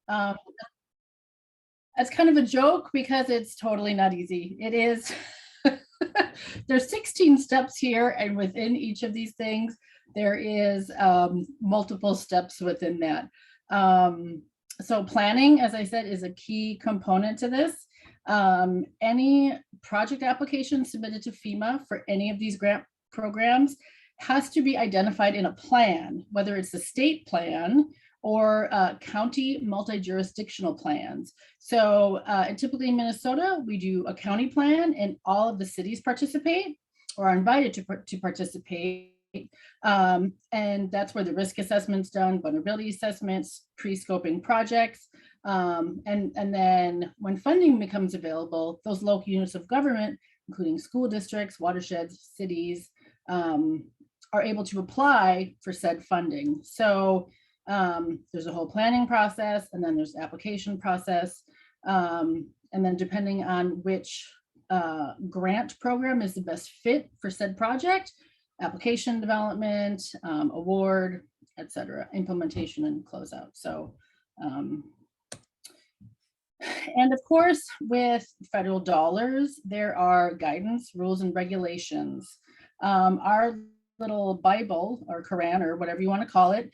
Um, That's kind of a joke because it's totally not easy. It is. There's 16 steps here, and within each of these things, there is multiple steps within that. So planning, as I said, is a key component to this. Any project application submitted to FEMA for any of these grant programs has to be identified in a plan, whether it's a state plan or county multi-jurisdictional plans. So typically in Minnesota, we do a county plan and all of the cities participate or are invited to participate. And that's where the risk assessment's done, vulnerability assessments, pre-scoping projects. And then when funding becomes available, those local units of government, including school districts, watersheds, cities, are able to apply for said funding. So there's a whole planning process, and then there's application process. And then depending on which grant program is the best fit for said project, application development, award, etc., implementation and closeout. So, and of course, with federal dollars, there are guidance, rules, and regulations. Our little Bible or Quran or whatever you want to call it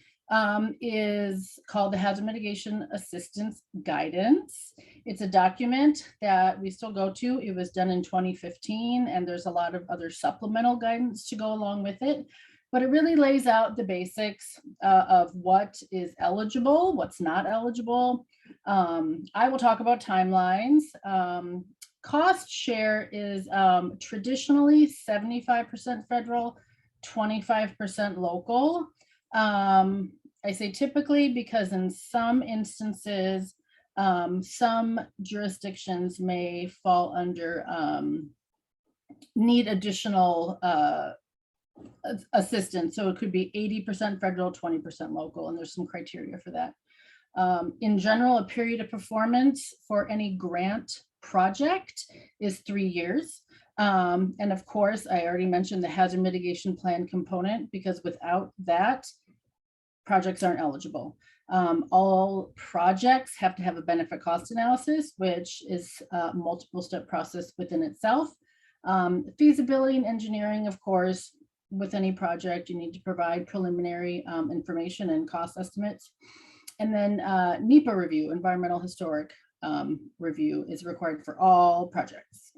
is called the Hazard Mitigation Assistance Guidance. It's a document that we still go to. It was done in 2015, and there's a lot of other supplemental guidance to go along with it. But it really lays out the basics of what is eligible, what's not eligible. I will talk about timelines. Cost share is traditionally 75% federal, 25% local. I say typically because in some instances, some jurisdictions may fall under need additional assistance. So it could be 80% federal, 20% local, and there's some criteria for that. In general, a period of performance for any grant project is 3 years. And of course, I already mentioned the hazard mitigation plan component, because without that, projects aren't eligible. All projects have to have a benefit cost analysis, which is a multiple step process within itself. Feasibility and engineering, of course, with any project, you need to provide preliminary information and cost estimates. And then NEPA review, environmental historic review, is required for all projects.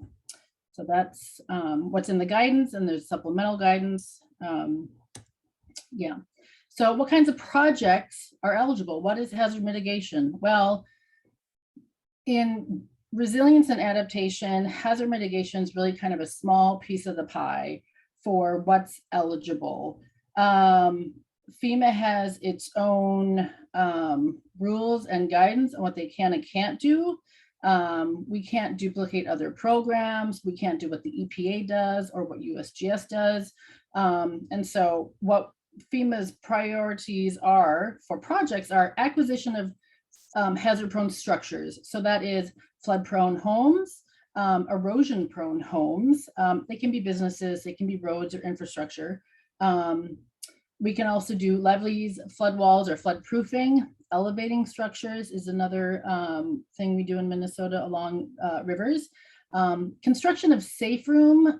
So that's what's in the guidance, and there's supplemental guidance. Yeah. So what kinds of projects are eligible? What is hazard mitigation? Well, in resilience and adaptation, hazard mitigation is really kind of a small piece of the pie for what's eligible. FEMA has its own rules and guidance on what they can and can't do. We can't duplicate other programs. We can't do what the EPA does or what USGS does. And so what FEMA's priorities are for projects are acquisition of hazard-prone structures. So that is flood-prone homes, erosion-prone homes. They can be businesses, they can be roads or infrastructure. We can also do levees, flood walls, or flood proofing. Elevating structures is another thing we do in Minnesota along rivers. Construction of safe room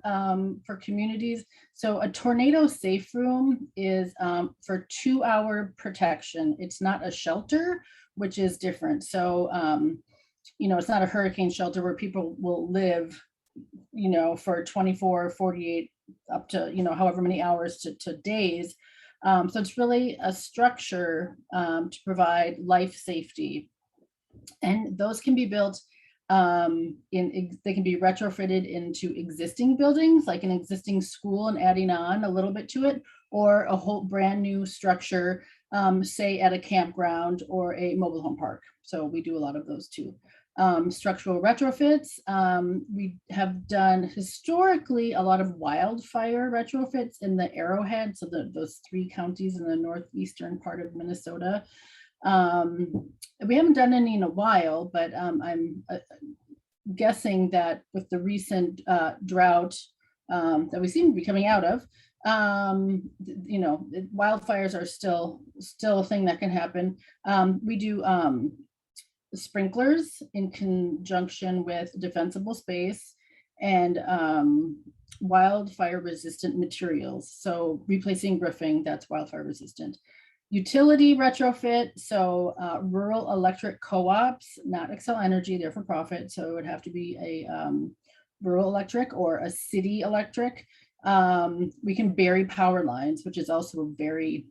for communities. So a tornado safe room is for 2-hour protection. It's not a shelter, which is different. So, you know, it's not a hurricane shelter where people will live, you know, for 24, 48, up to, you know, however many hours to days. So it's really a structure to provide life safety. And those can be built they can be retrofitted into existing buildings, like an existing school and adding on a little bit to it, or a whole brand new structure, say at a campground or a mobile home park. So we do a lot of those too. Structural retrofits. We have done historically a lot of wildfire retrofits in the Arrowhead, so those 3 counties in the northeastern part of Minnesota. We haven't done any in a while, but I'm guessing that with the recent drought that we seem to be coming out of, you know, wildfires are still a thing that can happen. We do sprinklers in conjunction with defensible space and wildfire resistant materials. So replacing roofing that's wildfire resistant. Utility retrofit, so rural electric co-ops, not Xcel Energy, they're for profit, so it would have to be a rural electric or a city electric. We can bury power lines, which is also very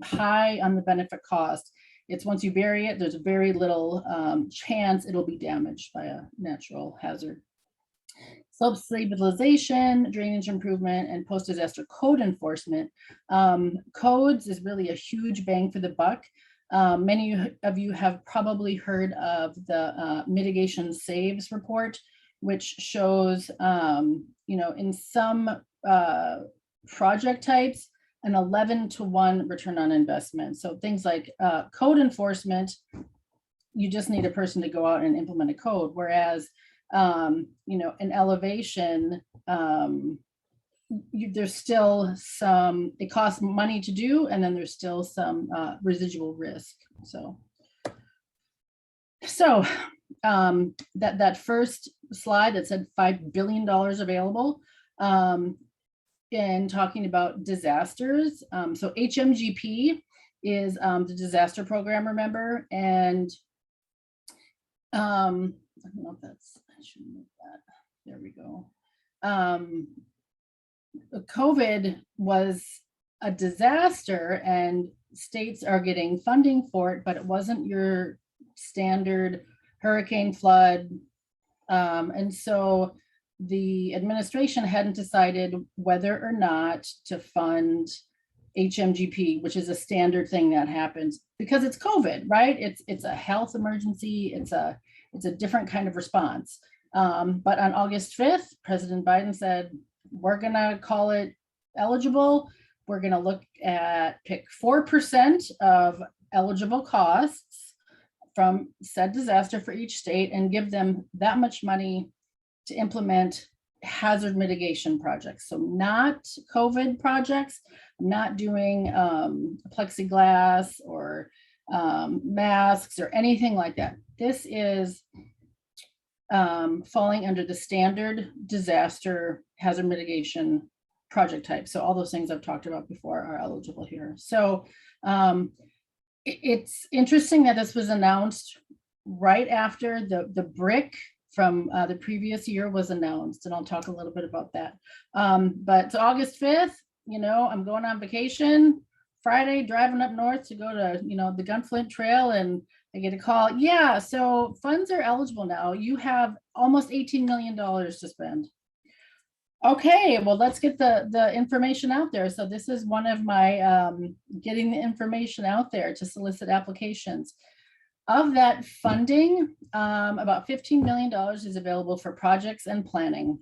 high on the benefit cost. It's once you bury it, there's very little chance it'll be damaged by a natural hazard. Slope stabilization, drainage improvement, and post-disaster code enforcement. Codes is really a huge bang for the buck. Many of you have probably heard of the Mitigation Saves report, which shows, in some project types, an 11-to-1 return on investment. So things like code enforcement, you just need a person to go out and implement a code, whereas an elevation, there's still some, it costs money to do, and then there's still some residual risk. So that first slide that said $5 billion available, in talking about disasters. So HMGP is the disaster program, remember, and I don't know if that's, I should move that. There we go. COVID was a disaster and states are getting funding for it, but it wasn't your standard hurricane, flood. And so the administration hadn't decided whether or not to fund HMGP, which is a standard thing that happens because it's COVID, right? It's a health emergency. It's a different kind of response. But on August 5th, President Biden said, we're gonna call it eligible. We're gonna pick 4% of eligible costs from said disaster for each state and give them that much money to implement hazard mitigation projects. So not COVID projects, not doing plexiglass or masks or anything like that. This is falling under the standard disaster hazard mitigation project type. So all those things I've talked about before are eligible here. So it's interesting that this was announced right after the BRIC from the previous year was announced, and I'll talk a little bit about that. But it's August 5th, I'm going on vacation Friday, driving up north to go to, the Gunflint Trail, and I get a call. Yeah, so funds are eligible now. You have almost $18 million to spend. Okay, well, let's get the information out there. So this is one of my getting the information out there to solicit applications. Of that funding, about $15 million is available for projects and planning.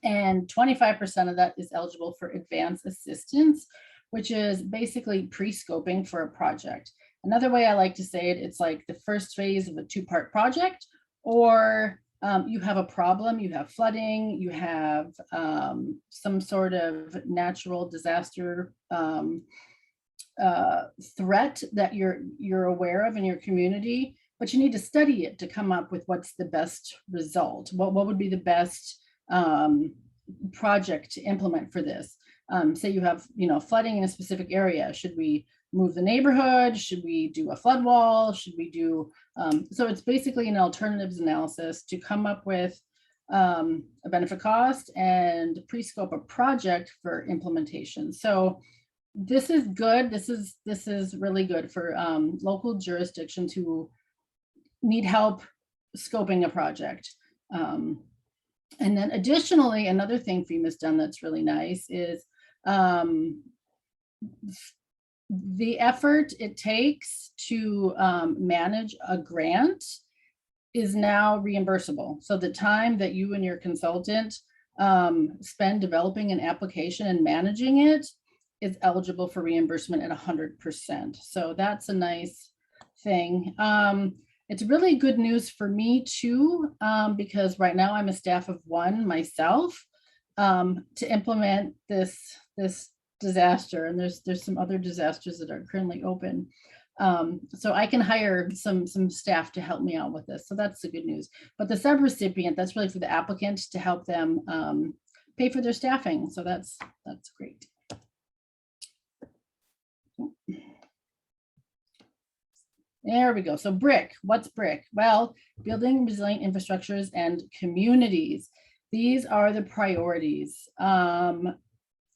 And 25% of that is eligible for advanced assistance, which is basically pre-scoping for a project. Another way I like to say it, it's like the first phase of a two-part project, or you have a problem, you have flooding, you have some sort of natural disaster threat that you're aware of in your community, but you need to study it to come up with what's the best result. What would be the best project to implement for this? Say you have, flooding in a specific area. Should we move the neighborhood? Should we do a flood wall? Should we do, so it's basically an alternatives analysis to come up with a benefit cost and pre-scope a project for implementation. So this is good. This is really good for local jurisdictions who need help scoping a project. And then additionally, another thing FEMA's done that's really nice is the effort it takes to manage a grant is now reimbursable. So the time that you and your consultant spend developing an application and managing it is eligible for reimbursement at 100%. So that's a nice thing. It's really good news for me too, because right now I'm a staff of one myself to implement this disaster, and there's some other disasters that are currently open. So I can hire some staff to help me out with this. So that's the good news. But the subrecipient, that's really for the applicant to help them pay for their staffing. So that's great. There we go. So BRIC, what's BRIC? Well, building resilient infrastructures and communities. These are the priorities.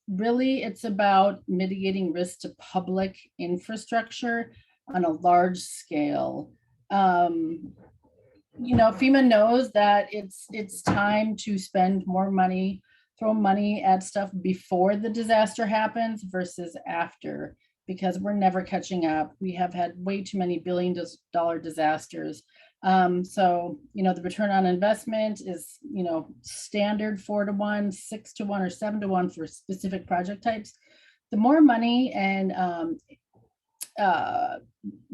Really, it's about mitigating risk to public infrastructure on a large scale. You know, FEMA knows that it's time to spend more money, throw money at stuff before the disaster happens versus after, because we're never catching up. We have had way too many billion-dollar disasters. So, you know, the return on investment is, you know, standard 4-to-1, 6-to-1, or 7-to-1 for specific project types. The more money and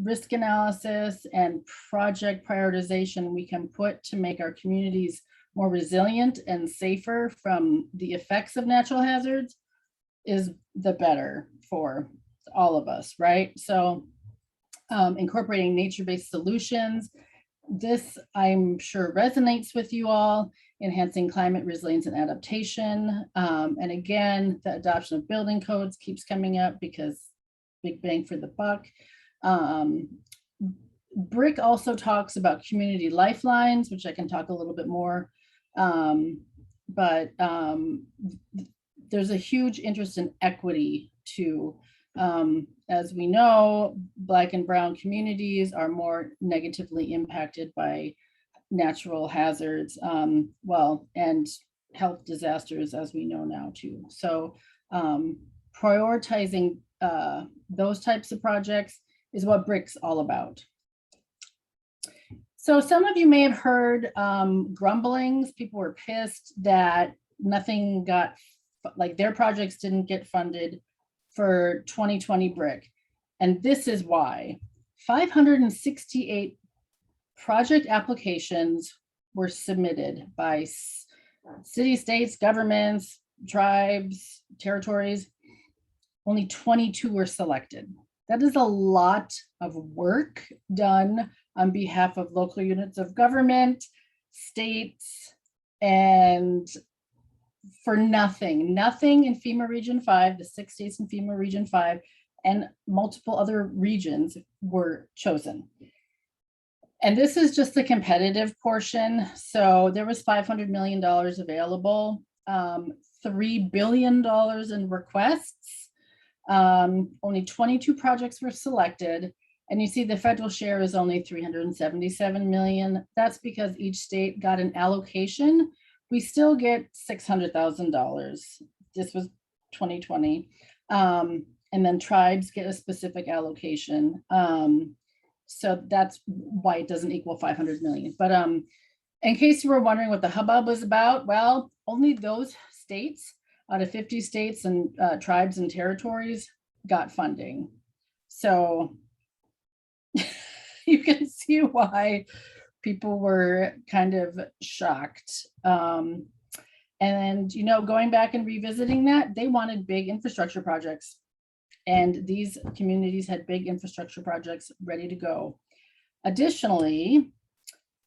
risk analysis and project prioritization we can put to make our communities more resilient and safer from the effects of natural hazards is the better for all of us, right? So incorporating nature-based solutions, this I'm sure resonates with you all, enhancing climate resilience and adaptation. And again, the adoption of building codes keeps coming up because big bang for the buck. BRIC also talks about community lifelines, which I can talk a little bit more. But there's a huge interest in equity too. As we know, Black and Brown communities are more negatively impacted by natural hazards, and health disasters, as we know now too. So prioritizing those types of projects is what BRIC's all about. So some of you may have heard grumblings. People were pissed that nothing got, like their projects didn't get funded for 2020 BRIC. And this is why. 568 project applications were submitted by city, states, governments, tribes, territories. Only 22 were selected. That is a lot of work done on behalf of local units of government, states, and for nothing in FEMA Region 5, the 6 states in FEMA Region 5, and multiple other regions were chosen. And this is just the competitive portion. So there was $500 million available, $3 billion in requests. Only 22 projects were selected. And you see the federal share is only 377 million. That's because each state got an allocation. We still get $600,000. This was 2020. And then tribes get a specific allocation. So that's why it doesn't equal 500 million. But in case you were wondering what the hubbub was about, well, only those states out of 50 states and tribes and territories got funding. So you can see why people were kind of shocked. And, you know, going back and revisiting that, they wanted big infrastructure projects. And these communities had big infrastructure projects ready to go. Additionally,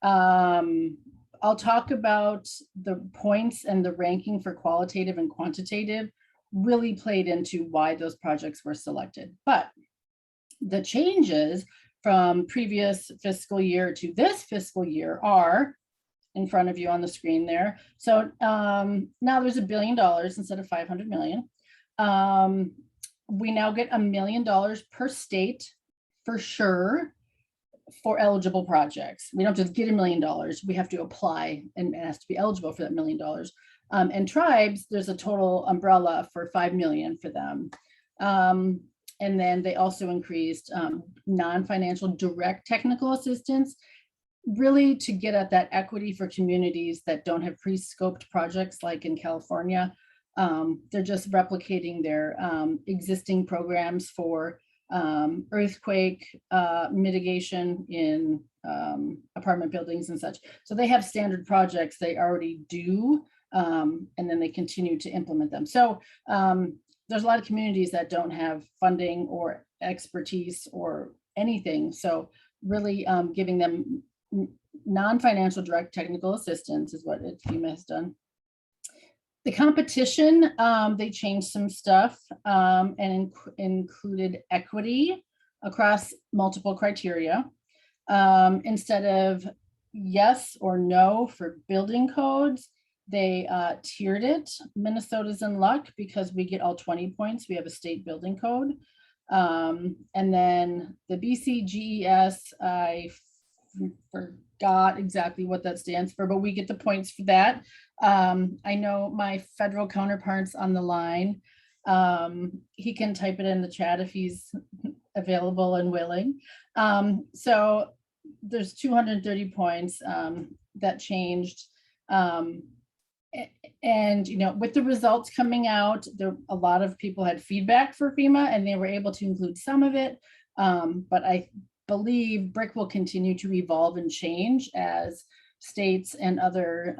I'll talk about the points and the ranking for qualitative and quantitative really played into why those projects were selected. But the changes from previous fiscal year to this fiscal year are in front of you on the screen there. So now there's $1 billion instead of 500 million. We now get $1 million per state for sure for eligible projects. We don't just get $1 million, we have to apply and it has to be eligible for that $1 million. And tribes, there's a total umbrella for 5 million for them. And then they also increased non-financial direct technical assistance, really to get at that equity for communities that don't have pre-scoped projects like in California. They're just replicating their existing programs for earthquake mitigation in apartment buildings and such. So they have standard projects they already do, and then they continue to implement them. So there's a lot of communities that don't have funding or expertise or anything. So really giving them non-financial direct technical assistance is what FEMA has done. The competition, they changed some stuff and included equity across multiple criteria. Instead of yes or no for building codes, they tiered it. Minnesota's in luck because we get all 20 points. We have a state building code. And then the BCGES, I forgot exactly what that stands for, but we get the points for that. I know my federal counterpart's on the line. He can type it in the chat if he's available and willing. So there's 230 points that changed. And with the results coming out, a lot of people had feedback for FEMA and they were able to include some of it. But I believe BRIC will continue to evolve and change as states and other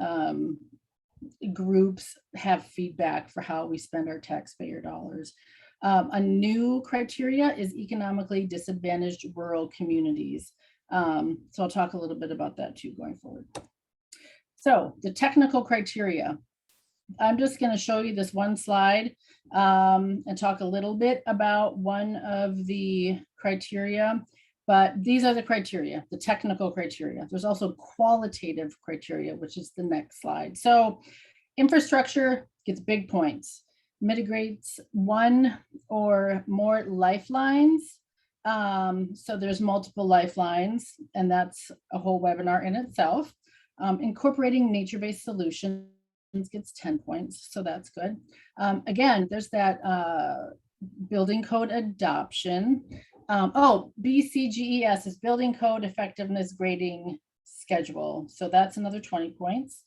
groups have feedback for how we spend our taxpayer dollars. A new criteria is economically disadvantaged rural communities. So I'll talk a little bit about that too going forward. So the technical criteria, I'm just going to show you this one slide and talk a little bit about one of the criteria, but these are the criteria, the technical criteria. There's also qualitative criteria, which is the next slide. So infrastructure gets big points, mitigates one or more lifelines. So there's multiple lifelines, and that's a whole webinar in itself. Incorporating nature-based solutions gets 10 points, so that's good. Again, there's that building code adoption. BCGES is building code effectiveness grading schedule, so that's another 20 points.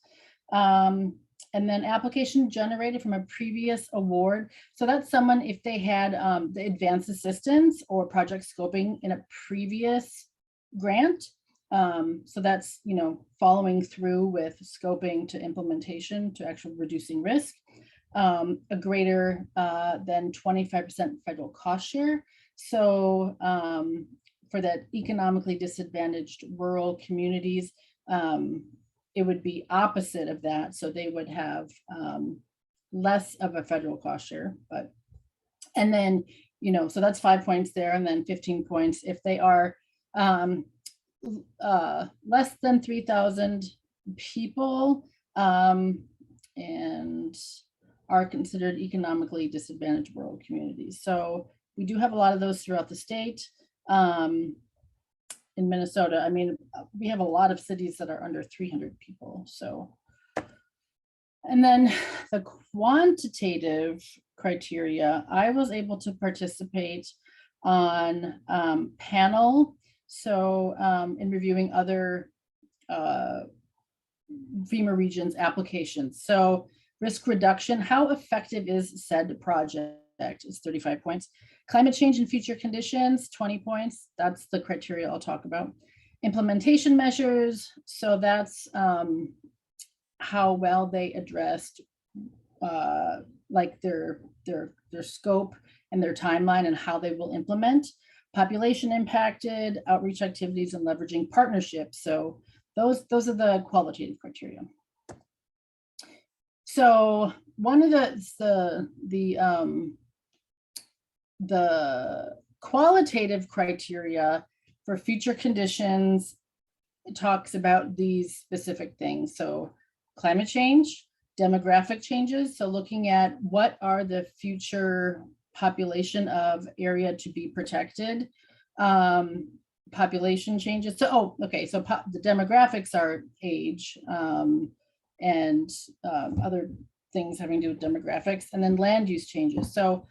And then application generated from a previous award. So that's someone, if they had the advanced assistance or project scoping in a previous grant. So that's, following through with scoping to implementation to actual reducing risk. A greater than 25% federal cost share. So for that economically disadvantaged rural communities, it would be opposite of that. So they would have less of a federal cost share, and then, so that's 5 points there, and then 15 points if they are less than 3,000 people and are considered economically disadvantaged rural communities. So we do have a lot of those throughout the state. In Minnesota, I mean, we have a lot of cities that are under 300 people. So, and then the quantitative criteria, I was able to participate on panel. So in reviewing other FEMA regions applications. So risk reduction, how effective is said project is 35 points. Climate change and future conditions, 20 points. That's the criteria I'll talk about. Implementation measures. So that's how well they addressed like their scope and their timeline and how they will implement. Population impacted, outreach activities, and leveraging partnerships. So those are the qualitative criteria. So one of the qualitative criteria for future conditions talks about these specific things. So climate change, demographic changes. So looking at what are the future population of area to be protected, population changes. So, so the demographics are age and other things having to do with demographics, and then land use changes. So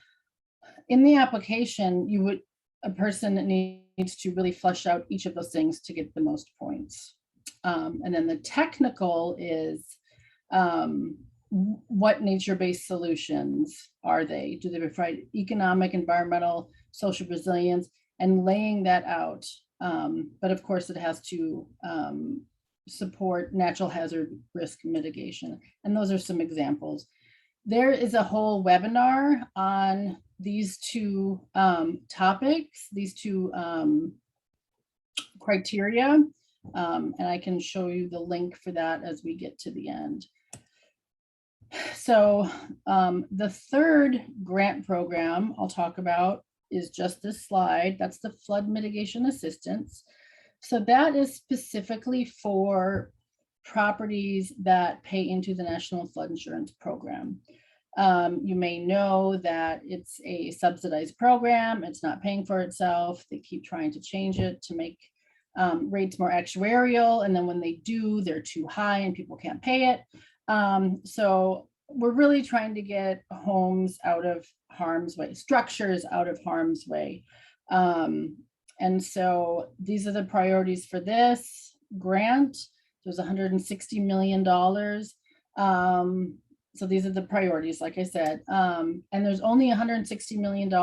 in the application, a person needs to really flesh out each of those things to get the most points. And then the technical is what nature-based solutions are they? Do they provide economic, environmental, social resilience, and laying that out? But of course, it has to support natural hazard risk mitigation. And those are some examples. There is a whole webinar on these two topics, these two criteria. And I can show you the link for that as we get to the end. So the third grant program I'll talk about is just this slide. That's the flood mitigation assistance. So that is specifically for properties that pay into the National Flood Insurance Program. You may know that it's a subsidized program. It's not paying for itself. They keep trying to change it to make rates more actuarial. And then when they do, they're too high and people can't pay it. So we're really trying to get homes out of harm's way, structures out of harm's way. And so these are the priorities for this grant. There's $160 million. So these are the priorities, like I said, and there's only $160 million,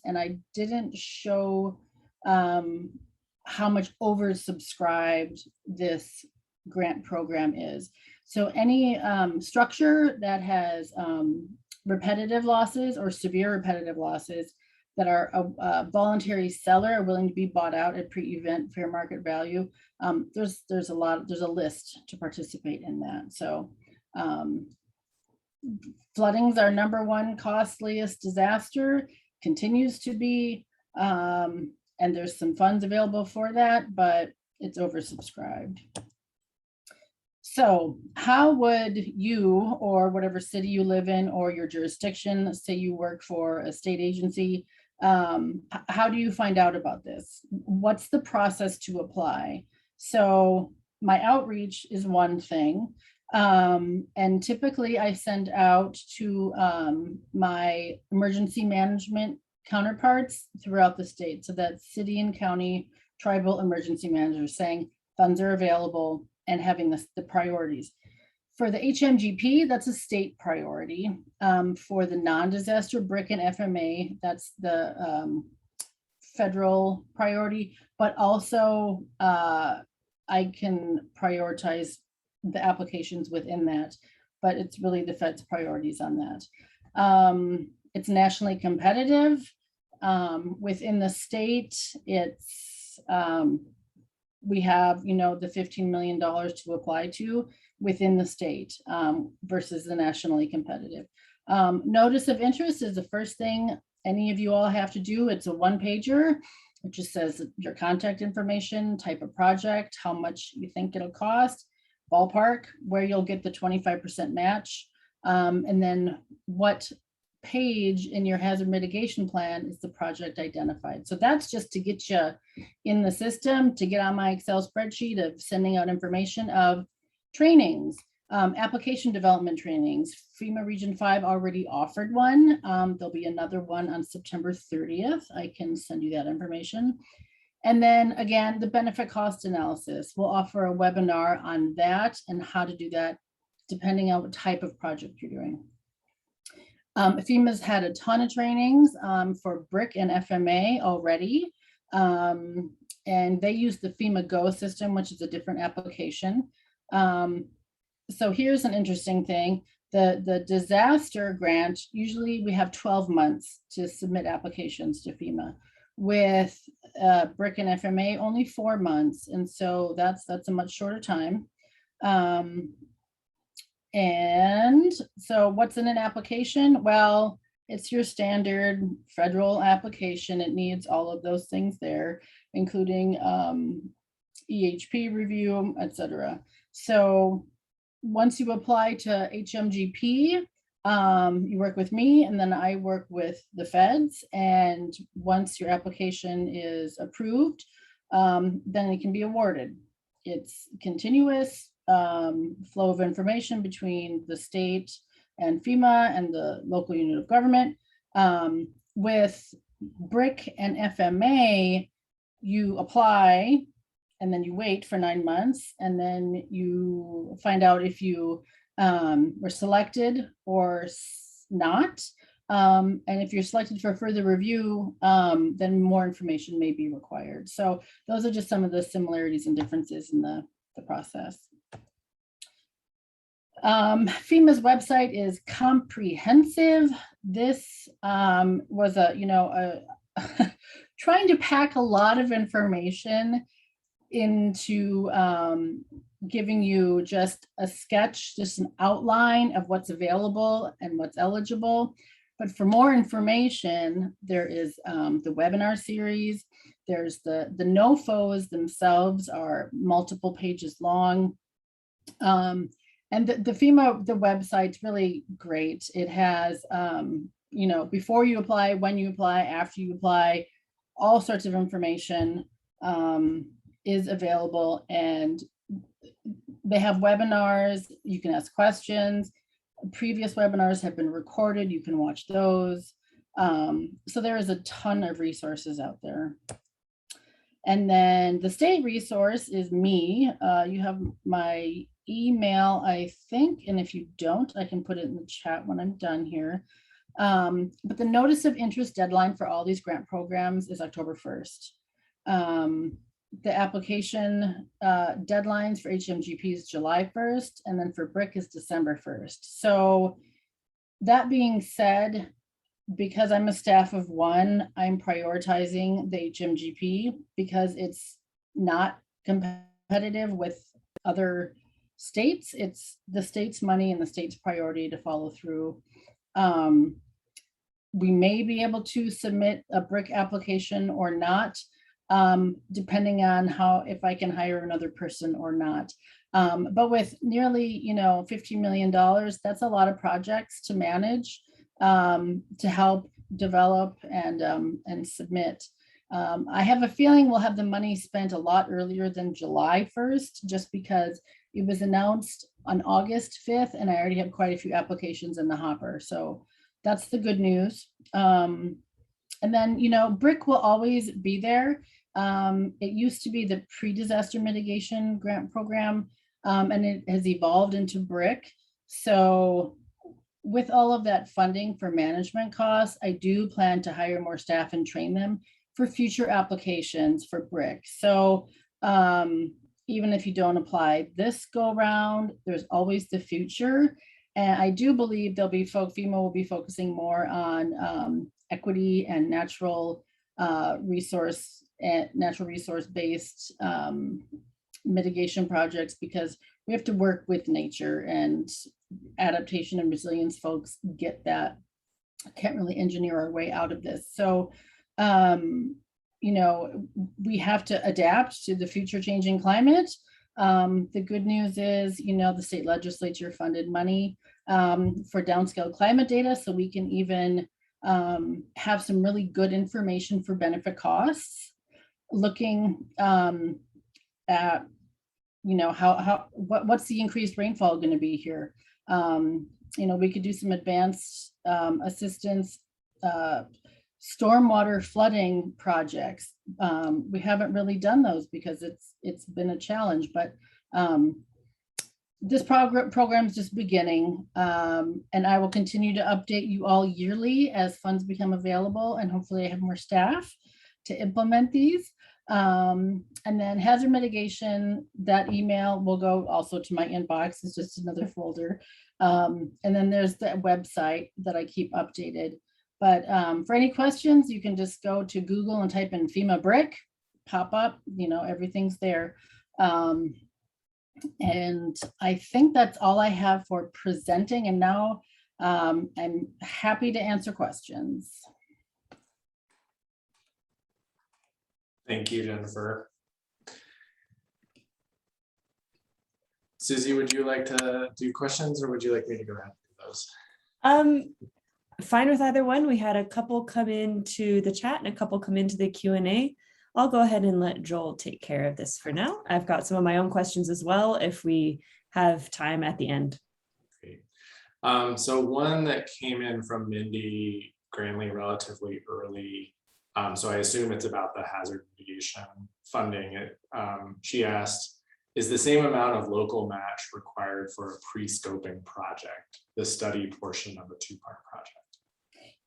and I didn't show how much oversubscribed this grant program is. So any structure that has repetitive losses or severe repetitive losses that are a voluntary seller are willing to be bought out at pre-event fair market value, there's a list to participate in that. So flooding's our #1 costliest disaster, continues to be, and there's some funds available for that, but it's oversubscribed. So how would you, or whatever city you live in, or your jurisdiction, let's say you work for a state agency, how do you find out about this? What's the process to apply? So my outreach is one thing. And typically I send out to my emergency management counterparts throughout the state. So that's city and county tribal emergency managers saying funds are available and having the priorities. For the HMGP, that's a state priority. For the non-disaster BRIC and FMA, that's the federal priority, but also I can prioritize the applications within that, but it's really the Fed's priorities on that. It's nationally competitive. Within the state, it's we have, the $15 million to apply to within the state versus the nationally competitive. Notice of interest is the first thing any of you all have to do. It's a one-pager. It just says your contact information, type of project, how much you think it'll cost, ballpark, where you'll get the 25% match, and then what page in your hazard mitigation plan is the project identified. So that's just to get you in the system, to get on my Excel spreadsheet of sending out information of trainings, application development trainings. FEMA Region 5 already offered one. There'll be another one on September 30th. I can send you that information. And then again, the benefit cost analysis. We'll offer a webinar on that and how to do that, depending on what type of project you're doing. FEMA's had a ton of trainings for BRIC and FMA already. And they use the FEMA Go system, which is a different application. So here's an interesting thing. The disaster grant, usually we have 12 months to submit applications to FEMA. With BRIC and FMA, only 4 months. And so that's a much shorter time. And so what's in an application? Well, it's your standard federal application. It needs all of those things there, including EHP review, etc. So once you apply to HMGP, you work with me, and then I work with the feds. And once your application is approved, then it can be awarded. It's continuous flow of information between the state and FEMA and the local unit of government. With BRIC and FMA, you apply and then you wait for 9 months, and then you find out if you were selected or not. And if you're selected for further review, then more information may be required. So those are just some of the similarities and differences in the process. FEMA's website is comprehensive. This was trying to pack a lot of information into giving you just a sketch, just an outline of what's available and what's eligible. But for more information, there is the webinar series. There's the NOFOs themselves are multiple pages long. And the FEMA, the website's really great. It has, you know, before you apply, when you apply, after you apply, all sorts of information is available, and they have webinars. You can ask questions. Previous webinars have been recorded. You can watch those. So there is a ton of resources out there. And then the state resource is me. You have my email, I think, and if you don't, I can put it in the chat when I'm done here. But the notice of interest deadline for all these grant programs is October 1st. The application deadlines for HMGP is July 1st, and then for BRIC is December 1st. So that being said, because I'm a staff of one, I'm prioritizing the HMGP because it's not competitive with other states. It's the state's money and the state's priority to follow through. We may be able to submit a BRIC application or not, depending on if I can hire another person or not. But with nearly, you know, $15 million, that's a lot of projects to manage, to help develop and submit. I have a feeling we'll have the money spent a lot earlier than July 1st, just because it was announced on August 5th, and I already have quite a few applications in the hopper. So that's the good news. And then, you know, BRIC will always be there. It used to be the pre-disaster mitigation grant program, and it has evolved into BRIC. So with all of that funding for management costs, I do plan to hire more staff and train them for future applications for BRIC. So even if you don't apply this go round, there's always the future. And I do believe FEMA will be focusing more on equity and natural resource based mitigation projects, because we have to work with nature, and adaptation and resilience folks get that. Can't really engineer our way out of this. So, you know, we have to adapt to the future changing climate. The good news is, you know, the state legislature funded money for downscale climate data, so we can even have some really good information for benefit costs, looking at, you know, what's the increased rainfall going to be here. You know, we could do some advanced assistance, stormwater flooding projects. We haven't really done those because it's been a challenge, but this program is just beginning, and I will continue to update you all yearly as funds become available, and hopefully I have more staff to implement these. And then hazard mitigation, that email will go also to my inbox. It's just another folder. And then there's the website that I keep updated. But for any questions, you can just go to Google and type in FEMA BRIC, pop up, you know, everything's there. And I think that's all I have for presenting. And now I'm happy to answer questions. Thank you, Jennifer. Susie, would you like to do questions, or would you like me to go ahead and do those? Fine with either one. We had a couple come into the chat and a couple come into the Q&A. I'll go ahead and let Joel take care of this for now. I've got some of my own questions as well if we have time at the end. Great. So one that came in from Mindy Granley relatively early. So I assume it's about the hazard mitigation funding. She asked, is the same amount of local match required for a pre-scoping project, the study portion of a two-part project?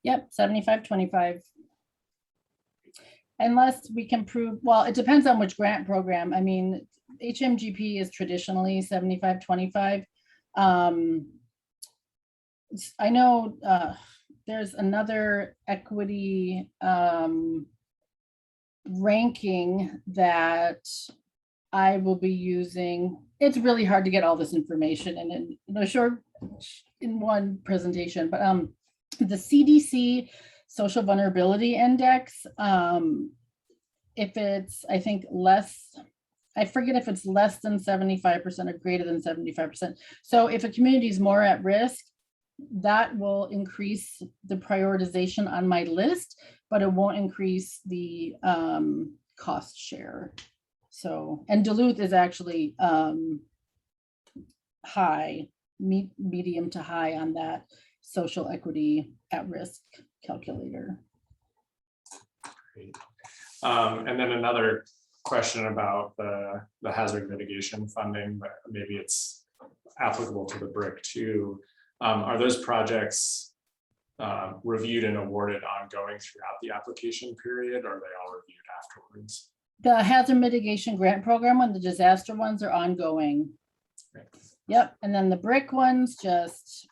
Yep, 75-25. Unless we can prove, well, it depends on which grant program. I mean, HMGP is traditionally 75-25. I know there's another equity ranking that I will be using, it's really hard to get all this information in one presentation, but the CDC Social Vulnerability Index, if it's, I think I forget if it's less than 75% or greater than 75%. So if a community is more at risk, that will increase the prioritization on my list, but it won't increase the cost share. So, and Duluth is actually high, medium to high on that social equity at risk calculator. Great. And then another question about the hazard mitigation funding, but maybe it's applicable to the BRIC too. Are those projects reviewed and awarded ongoing throughout the application period, or are they all reviewed afterwards? The hazard mitigation grant program and the disaster ones are ongoing. Right. Yep, and then the BRIC ones, just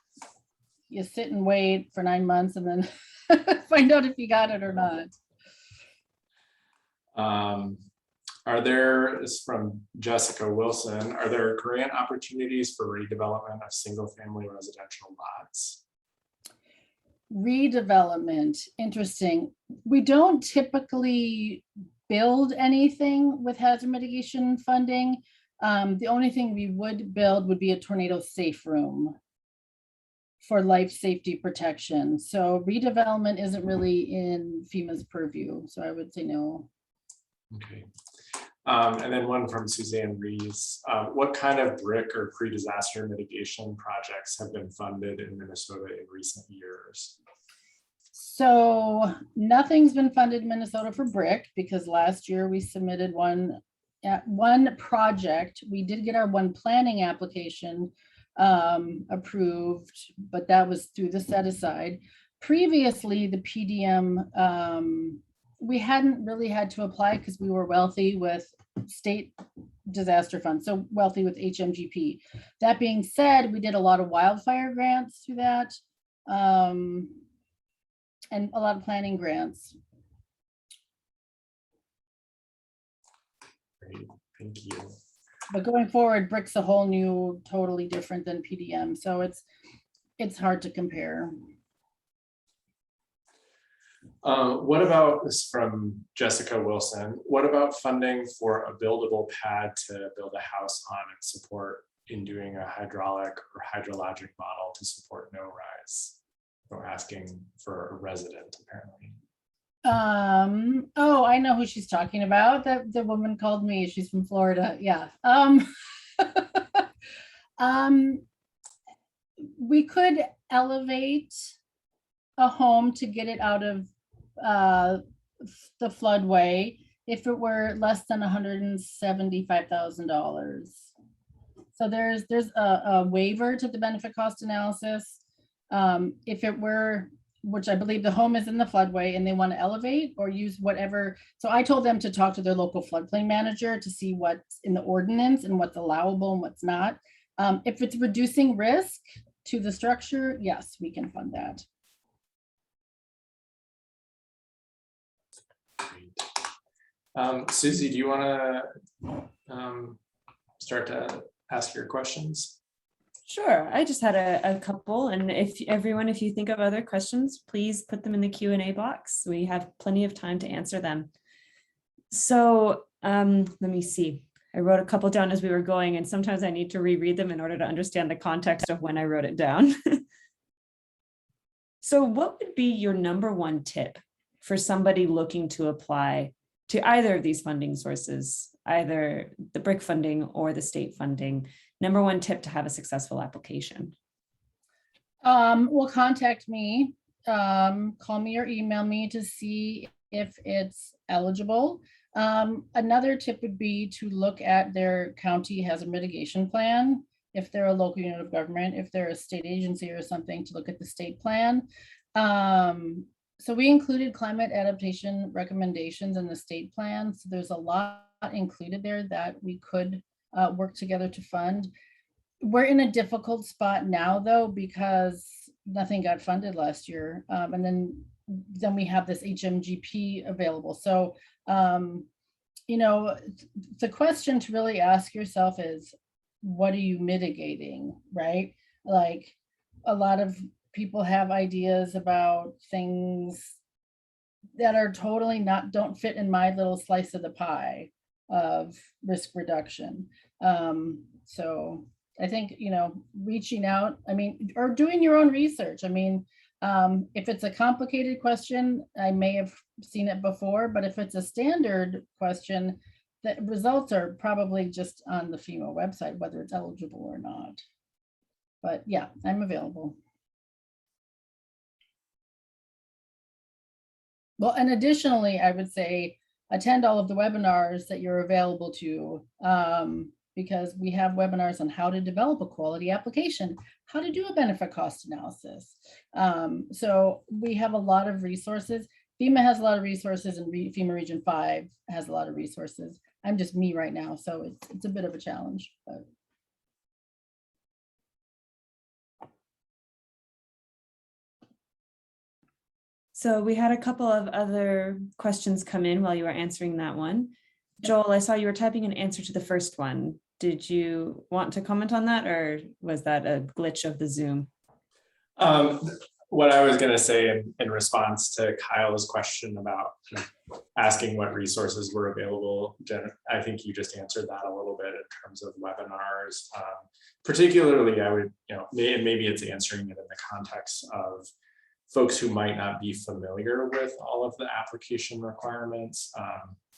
you sit and wait for 9 months and then find out if you got it or not. Are there, this is from Jessica Wilson, are there grant opportunities for redevelopment of single family residential lots? Redevelopment, interesting. We don't typically build anything with hazard mitigation funding. The only thing we would build would be a tornado safe room for life safety protection. So redevelopment isn't really in FEMA's purview. So I would say no. Okay. And then one from Suzanne Rees. What kind of BRIC or pre-disaster mitigation projects have been funded in Minnesota in recent years? So nothing's been funded in Minnesota for BRIC because last year we submitted one project. We did get our one planning application approved, but that was through the set aside. Previously, the PDM, we hadn't really had to apply because we were wealthy with state disaster funds, so wealthy with HMGP. That being said, we did a lot of wildfire grants through that, and a lot of planning grants. Great, thank you. But going forward, BRIC's a whole new, totally different than PDM, so it's hard to compare. What about this from Jessica Wilson? What about funding for a buildable pad to build a house on and support in doing a hydraulic or hydrologic model to support no rise? We're asking for a resident apparently. Oh, I know who she's talking about. The woman called me. She's from Florida. Yeah. We could elevate a home to get it out of the floodway if it were less than $175,000. So there's a waiver to the benefit cost analysis. If it were, which I believe the home is in the floodway and they want to elevate or use whatever. So I told them to talk to their local floodplain manager to see what's in the ordinance and what's allowable and what's not. If it's reducing risk to the structure, yes, we can fund that. Susie, do you want to start to ask your questions? Sure, I just had a couple, and if you think of other questions, please put them in the Q&A box. We have plenty of time to answer them. So let me see. I wrote a couple down as we were going, and sometimes I need to reread them in order to understand the context of when I wrote it down. So what would be your number one tip for somebody looking to apply to either of these funding sources, either the BRIC funding or the state funding? Number one tip to have a successful application? Well, contact me, call me or email me to see if it's eligible. Another tip would be to look at their county hazard mitigation plan. If they're a local unit of government, if they're a state agency or something, to look at the state plan. So we included climate adaptation recommendations in the state plan. So there's a lot included there that we could work together to fund. We're in a difficult spot now though, because nothing got funded last year. And then we have this HMGP available. So you know, the question to really ask yourself is, what are you mitigating, right? Like, a lot of people have ideas about things that are totally don't fit in my little slice of the pie of risk reduction. So I think, you know, reaching out, I mean, or doing your own research. I mean, if it's a complicated question, I may have seen it before, but if it's a standard question, the results are probably just on the FEMA website, whether it's eligible or not. But yeah, I'm available. Well, and additionally, I would say attend all of the webinars that you're available to, because we have webinars on how to develop a quality application, how to do a benefit cost analysis. So we have a lot of resources. FEMA has a lot of resources, and FEMA Region 5 has a lot of resources. I'm just me right now, so it's a bit of a challenge. But. So we had a couple of other questions come in while you were answering that one. Joel, I saw you were typing an answer to the first one. Did you want to comment on that, or was that a glitch of the Zoom? What I was going to say in response to Kyle's question about asking what resources were available, Jen, I think you just answered that a little bit in terms of webinars. Particularly, I would, you know, maybe it's answering it in the context of folks who might not be familiar with all of the application requirements.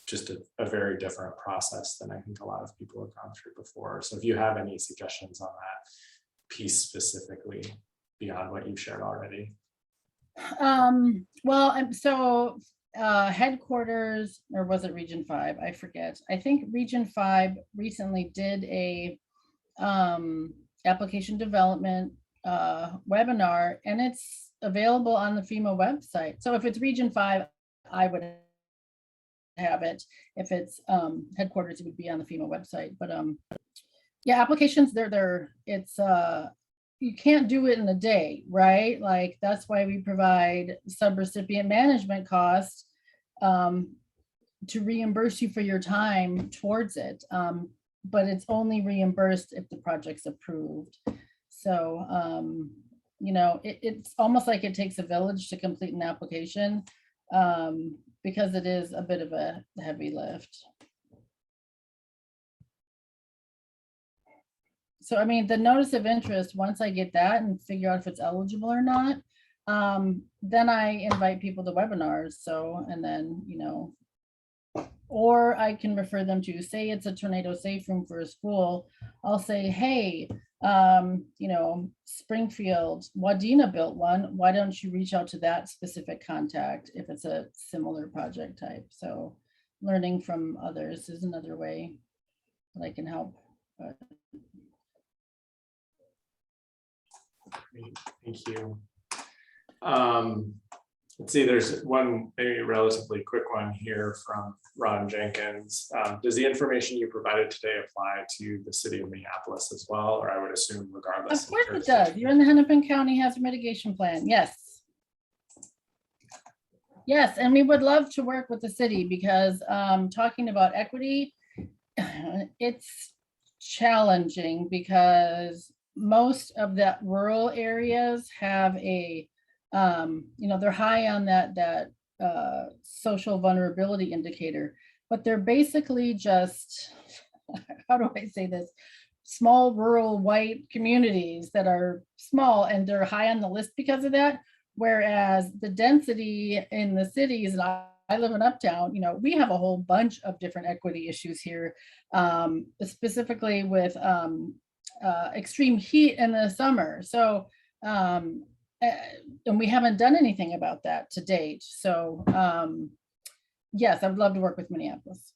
Just a very different process than I think a lot of people have gone through before. So if you have any suggestions on that piece specifically beyond what you've shared already. Well, so headquarters, or was it Region 5? I forget. I think Region 5 recently did a application development webinar, and it's available on the FEMA website. So if it's Region 5, I would have it. If it's headquarters, it would be on the FEMA website. But yeah, applications, it's you can't do it in a day, right? Like, that's why we provide subrecipient management costs to reimburse you for your time towards it. But it's only reimbursed if the project's approved. So, you know, it's almost like it takes a village to complete an application, because it is a bit of a heavy lift. So, I mean, the notice of interest, once I get that and figure out if it's eligible or not, then I invite people to webinars. So, and then, you know, or I can refer them to, say it's a tornado safe room for a school. I'll say, hey, you know, Springfield, Wadena built one. Why don't you reach out to that specific contact if it's a similar project type? So learning from others is another way that I can help. But. Great, thank you. Let's see, there's one maybe relatively quick one here from Ron Jenkins. Does the information you provided today apply to the city of Minneapolis as well, or I would assume regardless? Of course it does. You're in the Hennepin County Hazard Mitigation Plan. Yes. Yes, and we would love to work with the city, because talking about equity, it's challenging because most of the rural areas have a you know, they're high on that social vulnerability indicator, but they're basically just, how do I say this, small rural white communities that are small, and they're high on the list because of that. Whereas the density in the cities, and I live in Uptown, you know, we have a whole bunch of different equity issues here, specifically with extreme heat in the summer. So, and we haven't done anything about that to date. So yes, I would love to work with Minneapolis.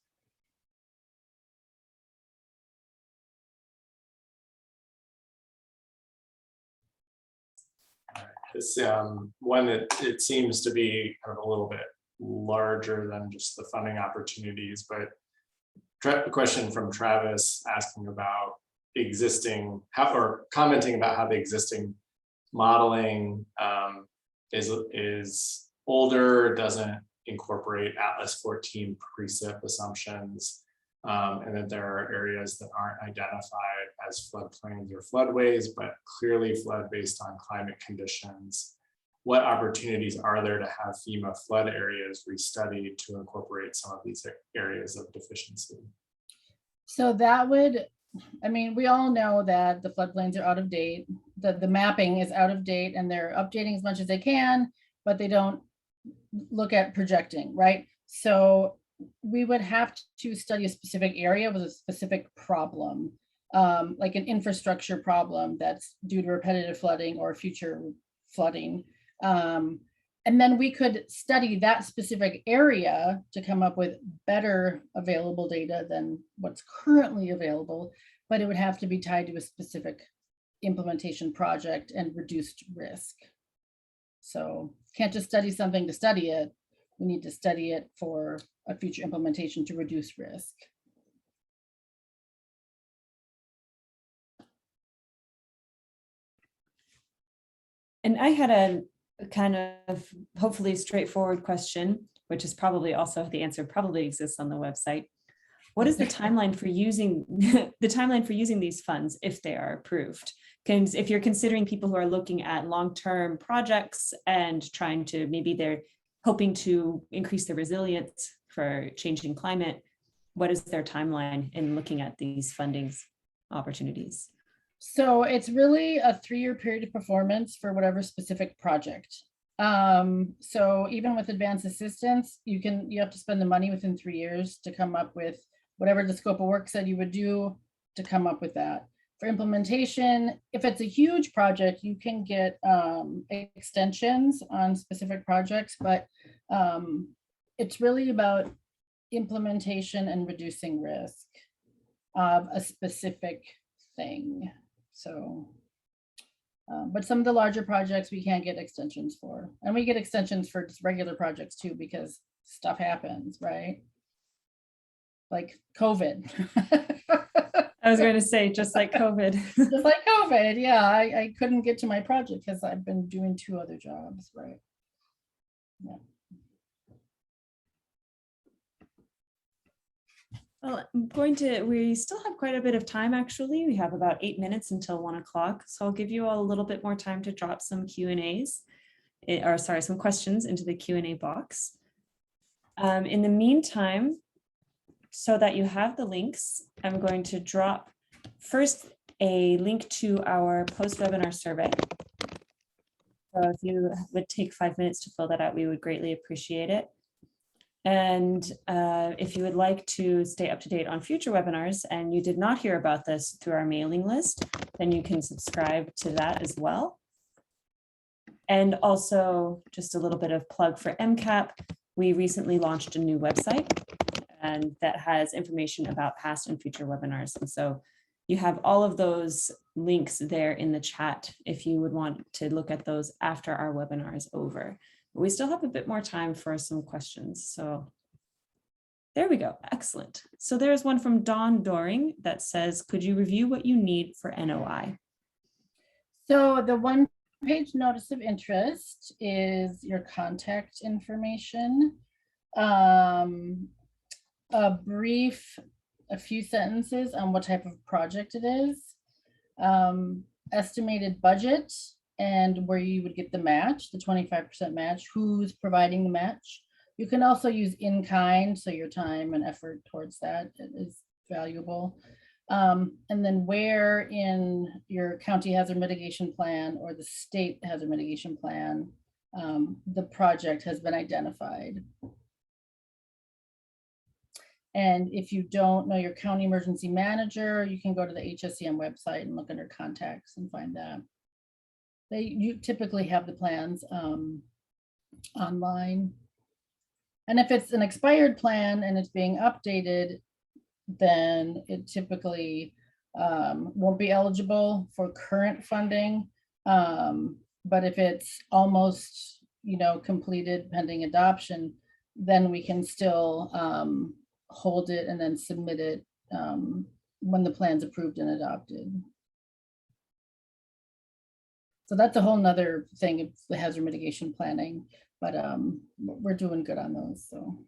This one that it seems to be kind of a little bit larger than just the funding opportunities, but a question from Travis asking about existing, or commenting about how the existing modeling is older, doesn't incorporate Atlas 14 precip assumptions, and that there are areas that aren't identified as floodplains or floodways, but clearly flood based on climate conditions. What opportunities are there to have FEMA flood areas restudied to incorporate some of these areas of deficiency? So that would, I mean, we all know that the floodplains are out of date, the mapping is out of date, and they're updating as much as they can, but they don't look at projecting, right? So we would have to study a specific area with a specific problem, like an infrastructure problem that's due to repetitive flooding or future flooding. And then we could study that specific area to come up with better available data than what's currently available, but it would have to be tied to a specific implementation project and reduced risk. So can't just study something to study it. We need to study it for a future implementation to reduce risk. And I had a kind of hopefully straightforward question, which is probably also the answer probably exists on the website. What is the timeline for using these funds if they are approved? Because if you're considering people who are looking at long-term projects and trying to, maybe they're hoping to increase their resilience for changing climate, what is their timeline in looking at these funding opportunities? So it's really a 3-year period of performance for whatever specific project. So even with advanced assistance, you have to spend the money within 3 years to come up with whatever the scope of work said you would do to come up with that. For implementation, if it's a huge project, you can get extensions on specific projects, but it's really about implementation and reducing risk of a specific thing. So, but some of the larger projects we can't get extensions for, and we get extensions for just regular projects too, because stuff happens, right? Like COVID. I was going to say, just like COVID. Just like COVID, yeah. I couldn't get to my project because I've been doing 2 other jobs, right? Yeah. Well, we still have quite a bit of time, actually. We have about 8 minutes until 1 o'clock. So I'll give you all a little bit more time to drop some Q&As, or sorry, some questions into the Q&A box. In the meantime, so that you have the links, I'm going to drop first a link to our post-webinar survey. So if you would take 5 minutes to fill that out, we would greatly appreciate it. And if you would like to stay up to date on future webinars and you did not hear about this through our mailing list, then you can subscribe to that as well. And also just a little bit of plug for MCAP. We recently launched a new website and that has information about past and future webinars. And so you have all of those links there in the chat if you would want to look at those after our webinar is over. But we still have a bit more time for some questions. So there we go. Excellent. So there's one from Dawn Doring that says, could you review what you need for NOI? So the 1-page notice of interest is your contact information. A few sentences on what type of project it is, estimated budget, and where you would get the match, the 25% match, who's providing the match. You can also use in kind, so your time and effort towards that is valuable. And then where in your county hazard mitigation plan or the state hazard mitigation plan, the project has been identified. And if you don't know your county emergency manager, you can go to the HSCM website and look under contacts and find that. You typically have the plans online. And if it's an expired plan and it's being updated, then it typically won't be eligible for current funding. But if it's almost, completed pending adoption, then we can still hold it and then submit it when the plan's approved and adopted. So that's a whole nother thing, it's the hazard mitigation planning, but we're doing good on those, so.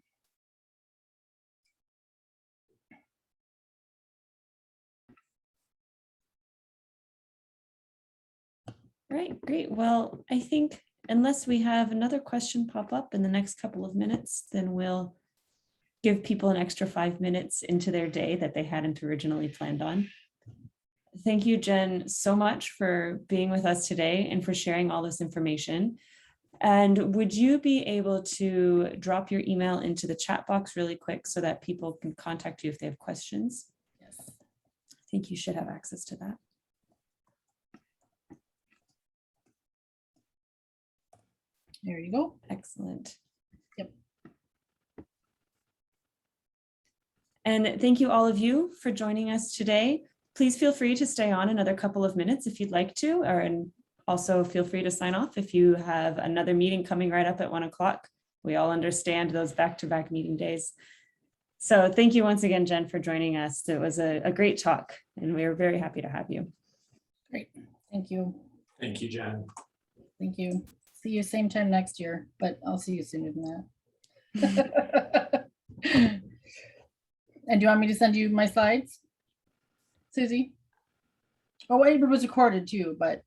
Right, great. Well, I think unless we have another question pop up in the next couple of minutes, then we'll give people an extra 5 minutes into their day that they hadn't originally planned on. Thank you, Jen, so much for being with us today and for sharing all this information. And would you be able to drop your email into the chat box really quick so that people can contact you if they have questions? Yes. I think you should have access to that. There you go. Excellent. Yep. And thank you all of you for joining us today. Please feel free to stay on another couple of minutes if you'd like to, and also feel free to sign off if you have another meeting coming right up at 1 o'clock. We all understand those back-to-back meeting days. So thank you once again, Jen, for joining us. It was a great talk and we are very happy to have you. Great. Thank you. Thank you, Jen. Thank you. See you same time next year, but I'll see you sooner than that. And do you want me to send you my slides, Susie? Oh, wait, it was recorded too, but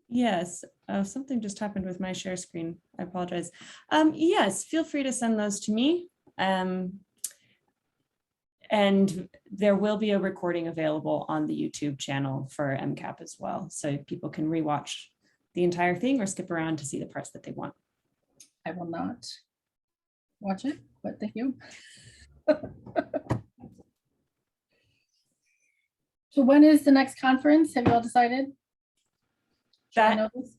Yes, something just happened with my share screen. I apologize. Yes, feel free to send those to me. And there will be a recording available on the YouTube channel for MCAP as well. So people can rewatch the entire thing or skip around to see the parts that they want. I will not watch it, but thank you. So when is the next conference? Have you all decided? Should I know this?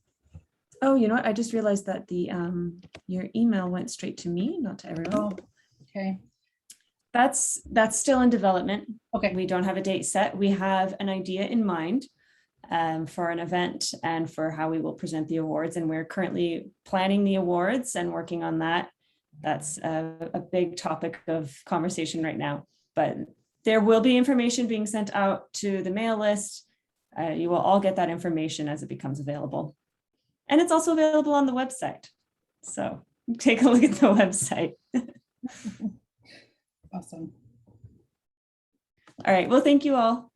Oh, you know what? I just realized that the your email went straight to me, not to everyone. Oh, okay. That's still in development. Okay. We don't have a date set. We have an idea in mind for an event and for how we will present the awards. And we're currently planning the awards and working on that. That's a big topic of conversation right now. But there will be information being sent out to the mail list. You will all get that information as it becomes available. And it's also available on the website. So take a look at the website. Awesome. All right. Well, thank you all.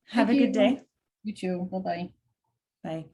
Have a good day. You too. Bye-bye. Bye.